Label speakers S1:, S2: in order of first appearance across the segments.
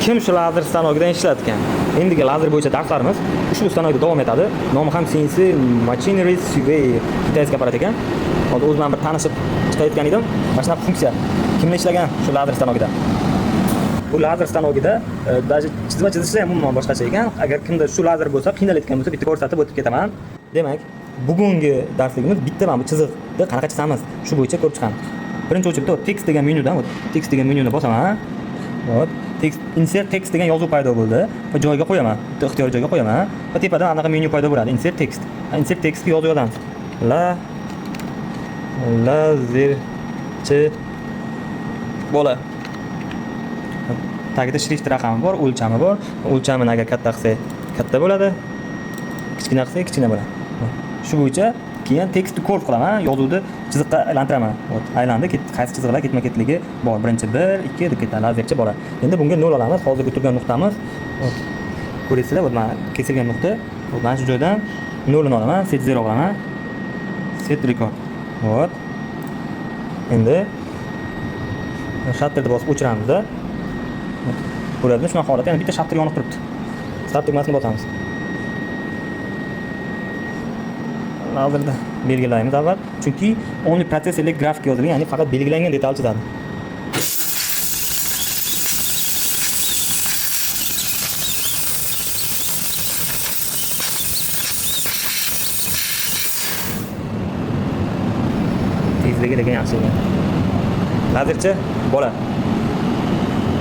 S1: kim shu lazer stanogida ishlatgan? Endigi lazer bo'yicha darslarimiz ushbu stanogda davom etadi. Nomi ham CNC Machinery Survey kitayskiy apparat ekan. Hozir o'z bilan bir tanishib chiqayotgan edim. Mana shunaqa funksiya. Kimlar ishlagan shu lazer stanogida? Bu lazer stanogida даже chizma chizishlar ham umuman boshqacha ekan. Agar kimda shu lazer bo'lsa, qiynalayotgan bo'lsa, bitta ko'rsatib o'tib ketaman. Demak, bugungi darsligimiz bitta mana bu chiziqni qanaqa chizamiz, shu bo'yicha ko'rib chiqamiz. Birinchi o'chirda text degan menyudan, text degan menyuni bosaman. Hop, text insert text degan yozuv paydo bo'ldi. Va joyiga qo'yaman. Bitta ixtiyoriy joyga qo'yaman. Va tepadan anaqa menyu paydo bo'ladi. Insert text. Insert textga yozuv yozamiz. Lazerchi bola. Tagida shrift raqami bor, o'lchami bor. O'lchamini agar katta qilsak, katta bo'ladi. Kichkina qilsak, kichkina bo'ladi. Shu bo'yicha keyin tekstni curve qilaman, yozuvni chiziqqa aylantiraman. Aylandi, qaysi chiziqlar ketma-ketligi bor. Birinchi 1, 2 deb ketadi, lazercha bora. Endi bunga 0 olamiz. Hozirgi turgan nuqtamiz. Ko'rasizlar, mana kesilgan nuqta. Mana shu joydan 0 ni olaman, set 0 qilaman. Set record. Hop. Endi shutterni bosib o'chiramiz-da. Ko'radingizmi, shunaqa holatda yana bitta shatter yonib turibdi. Start tugmasini bosamiz. Lazerda belgilaymiz avval, chunki only processorlik grafik yozilgan, ya'ni faqat belgilangan detal chizadi. Tezligi degan yaxshi ekan. Lazerchi bola.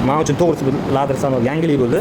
S1: Men uchun to'g'risi bu lazer sanov yangilik bo'ldi.